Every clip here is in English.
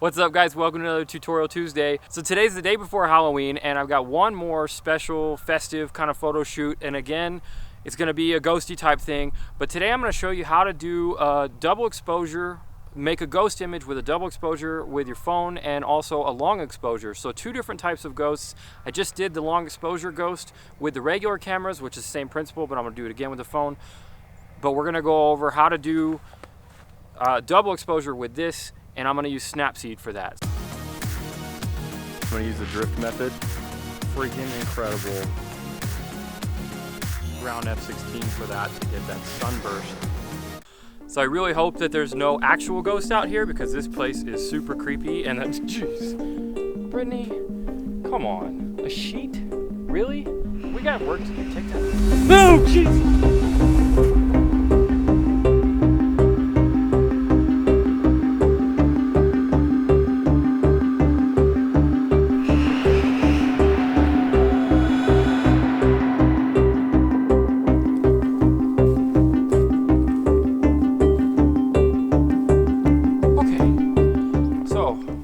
What's up, guys? Welcome to another Tutorial Tuesday. So today's the day before Halloween, and I've got one more special festive kind of photo shoot. And again, it's going to be a ghosty type thing. But today I'm going to show you how to do a double exposure, make a ghost image with a double exposure with your phone, and also a long exposure. So two different types of ghosts. I just did the long exposure ghost with the regular cameras, which is the same principle, but I'm going to do it again with the phone. But we're going to go over how to do double exposure with this, and I'm going to use Snapseed for that. I'm going to use the drift method. Freaking incredible. Round F16 for that to get that sunburst. So I really hope that there's no actual ghost out here, because this place is super creepy. And that's, jeez, Brittany, come on, a sheet? Really? We got work to do. Take that. No, jeez.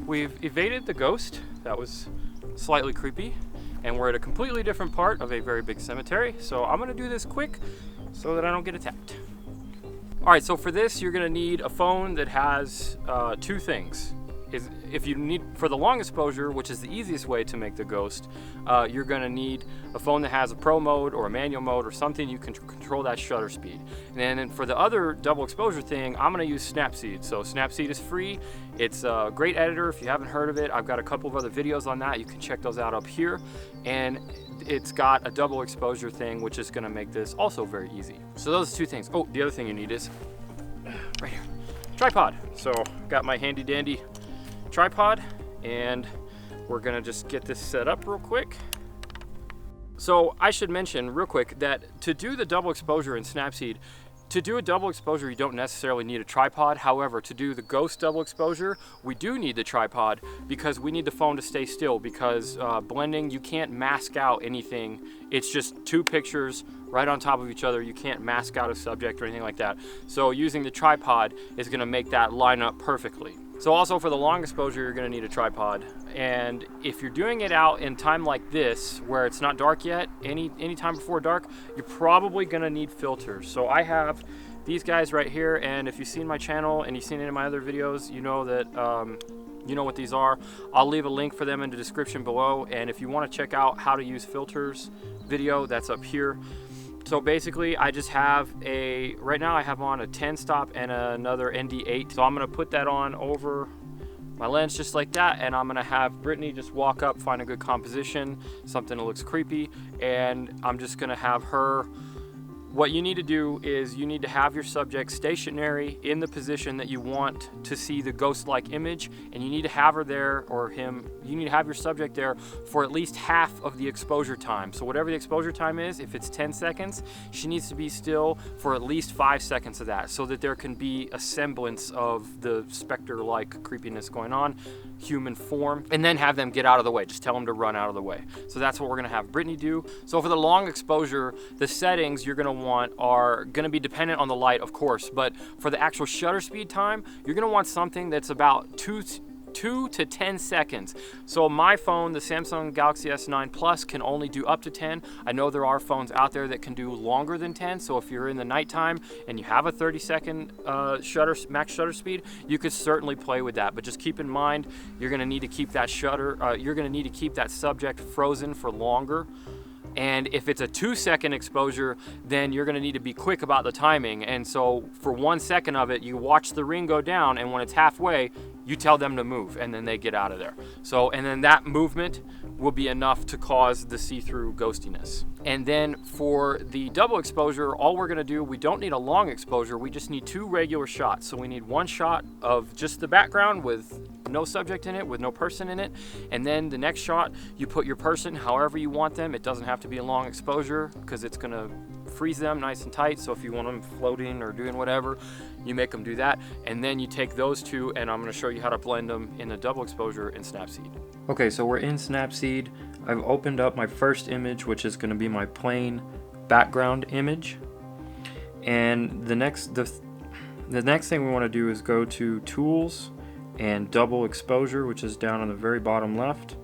We've evaded the ghost. That was slightly creepy, and we're at a completely different part of a very big cemetery. So I'm gonna do this quick so that I don't get attacked. All right, so for this, you're gonna need a phone that has two things. If you need, for the long exposure, which is the easiest way to make the ghost, you're gonna need a phone that has a pro mode or a manual mode or something you can control that shutter speed. And then for the other double exposure thing, I'm gonna use Snapseed. So Snapseed is free. It's a great editor. If you haven't heard of it, I've got a couple of other videos on that. You can check those out up here. And it's got a double exposure thing, which is gonna make this also very easy. So those two things. Oh, the other thing you need is right here, tripod. So got my handy dandy tripod, and we're gonna just get this set up real quick. So I should mention real quick that to do the double exposure in Snapseed, to do a double exposure, you don't necessarily need a tripod. However, to do the ghost double exposure, we do need the tripod, because we need the phone to stay still, because blending, you can't mask out anything. It's just two pictures right on top of each other. You can't mask out a subject or anything like that. So using the tripod is gonna make that line up perfectly. So also for the long exposure, you're gonna need a tripod. And if you're doing it out in time like this, where it's not dark yet, any time before dark, you're probably gonna need filters. So I have these guys right here, and if you've seen my channel and you've seen any of my other videos, you know that you know what these are. I'll leave a link for them in the description below, and if you wanna check out how to use filters video, that's up here. So basically, I just have right now I have on a 10 stop and another ND8. So I'm gonna put that on over my lens just like that, and I'm gonna have Brittany just walk up, find a good composition, something that looks creepy, and I'm just gonna have her. What you need to do is you need to have your subject stationary in the position that you want to see the ghost-like image, and you need to have her there, or him, you need to have your subject there for at least half of the exposure time. So whatever the exposure time is, if it's 10 seconds, she needs to be still for at least 5 seconds of that, so that there can be a semblance of the specter-like creepiness going on, human form, and then have them get out of the way. Just tell them to run out of the way. So that's what we're gonna have Brittany do. So for the long exposure, the settings you're gonna want are gonna be dependent on the light, of course, but for the actual shutter speed time, you're gonna want something that's about 2 to 10 seconds. So my phone, the Samsung Galaxy S9 Plus, can only do up to 10. I know there are phones out there that can do longer than 10, so if you're in the nighttime and you have a 30-second max shutter speed, you could certainly play with that. But just keep in mind, you're gonna need to keep that you're gonna need to keep that subject frozen for longer. And if it's a 2-second exposure, then you're gonna need to be quick about the timing. And so for 1 second of it, you watch the ring go down, and when it's halfway, you tell them to move, and then they get out of there. So, and then that movement will be enough to cause the see-through ghostiness. And then for the double exposure, all we're gonna do, we don't need a long exposure, we just need 2 regular shots. So we need 1 shot of just the background with no subject in it, with no person in it, and then the next shot, you put your person however you want them. It doesn't have to be a long exposure, because it's gonna freeze them nice and tight. So if you want them floating or doing whatever, you make them do that. And then you take those two, and I'm gonna show you how to blend them in a double exposure in Snapseed. Okay, so we're in Snapseed. I've opened up my first image, which is gonna be my plain background image. And the next thing we wanna do is go to Tools, and double exposure, which is down on the very bottom left.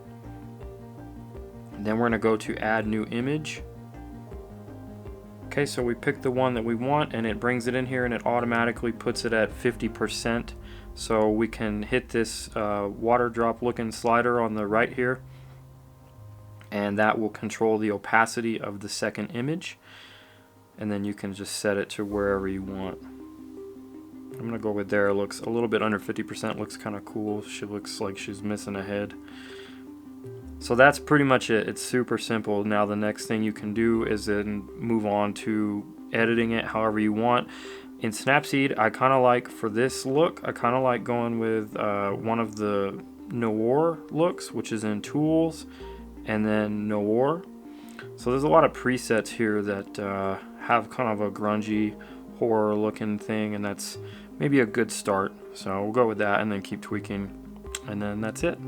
And then we're going to go to add new image. Okay, so we pick the one that we want and it brings it in here and it automatically puts it at 50%. So we can hit this water drop looking slider on the right here, and that will control the opacity of the second image. And then you can just set it to wherever you want. I'm gonna go with there. It looks a little bit under 50%, looks kind of cool. She looks like she's missing a head. So that's pretty much it. It's super simple. Now the next thing you can do is then move on to editing it however you want. In Snapseed, I kind of like, for this look, I kind of like going with one of the noir looks, which is in Tools, and then noir. So there's a lot of presets here that have kind of a grungy horror looking thing, and that's maybe a good start. So we'll go with that and then keep tweaking, and then that's it.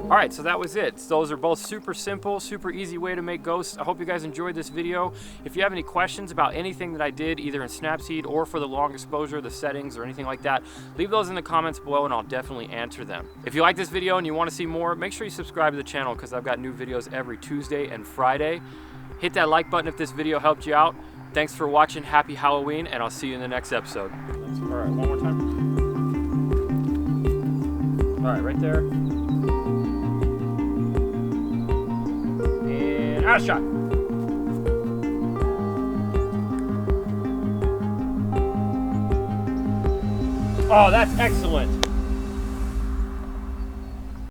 Alright, so that was it. Those are both super simple, super easy way to make ghosts. I hope you guys enjoyed this video. If you have any questions about anything that I did, either in Snapseed or for the long exposure, the settings, or anything like that, leave those in the comments below and I'll definitely answer them. If you like this video and you want to see more, make sure you subscribe to the channel because I've got new videos every Tuesday and Friday. Hit that like button if this video helped you out. Thanks for watching. Happy Halloween, and I'll see you in the next episode. Alright, one more time. Alright, right there. Out of shot. Oh, that's excellent.